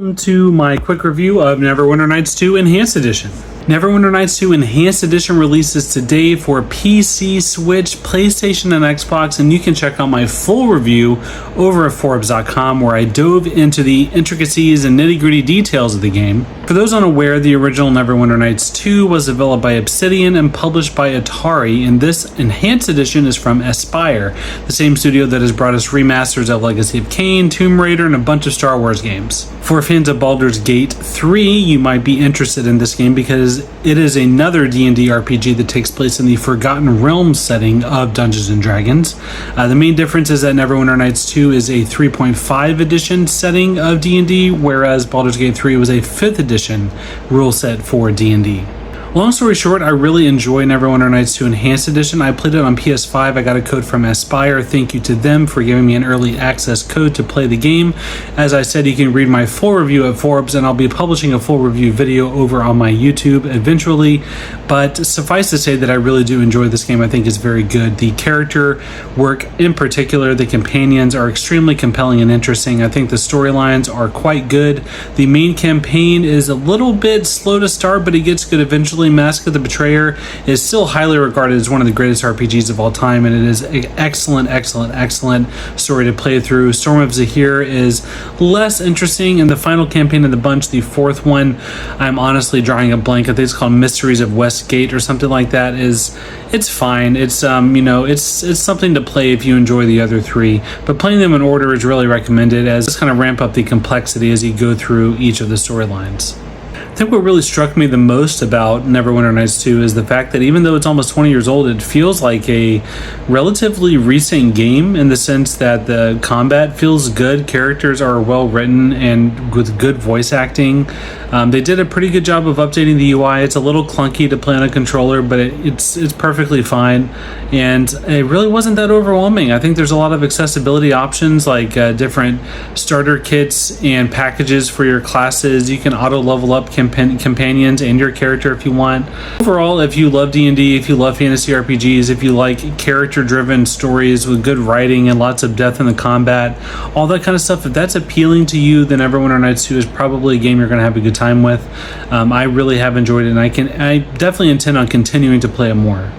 Welcome to my quick review of Neverwinter Nights 2 Enhanced Edition. Neverwinter Nights 2 Enhanced Edition releases today for PC, Switch, PlayStation, and Xbox, and you can check out my full review over at Forbes.com, where I dove into the intricacies and nitty-gritty details of the game. For those unaware, the original Neverwinter Nights 2 was developed by Obsidian and published by Atari, and this Enhanced Edition is from Aspyr, the same studio that has brought us remasters of Legacy of Kain, Tomb Raider, and a bunch of Star Wars games. For fans of Baldur's Gate 3, you might be interested in this game because it is another D&D RPG that takes place in the Forgotten Realms setting of Dungeons & Dragons. The main difference is that Neverwinter Nights 2 is a 3.5 edition setting of D&D, whereas Baldur's Gate 3 was a 5th edition rule set for D&D. Long story short, I really enjoy Neverwinter Nights 2 Enhanced Edition. I played it on PS5. I got a code from Aspyr. Thank you to them for giving me an early access code to play the game. As I said, you can read my full review at Forbes, and I'll be publishing a full review video over on my YouTube eventually. But suffice to say that I really do enjoy this game. I think it's very good. The character work in particular, the companions are extremely compelling and interesting. I think the storylines are quite good. The main campaign is a little bit slow to start, but it gets good eventually. Mask of the Betrayer is still highly regarded as one of the greatest RPGs of all time, and it is an excellent story to play through. Storm of Zahir is less interesting, and the final campaign of the bunch, the fourth one, I'm honestly drawing a blank. I think it's called Mysteries of Westgate or something like that. It's fine. It's it's something to play if you enjoy the other three, but playing them in order is really recommended, as it's kind of ramp up the complexity as you go through each of the storylines. I think what really struck me the most about Neverwinter Nights 2 is the fact that even though it's almost 20 years old, it feels like a relatively recent game, in the sense that the combat feels good, characters are well written and with good voice acting. They did a pretty good job of updating the UI. It's a little clunky to play on a controller, but it's perfectly fine, and it really wasn't that overwhelming. I think there's a lot of accessibility options, like different starter kits and packages for your classes. You can auto level up companions and your character if you want. Overall, if you love D&D, if you love fantasy RPGs, if you like character-driven stories with good writing and lots of depth in the combat, all that kind of stuff, if that's appealing to you, then Neverwinter Nights 2 is probably a game you're going to have a good time with. I really have enjoyed it, and I definitely intend on continuing to play it more.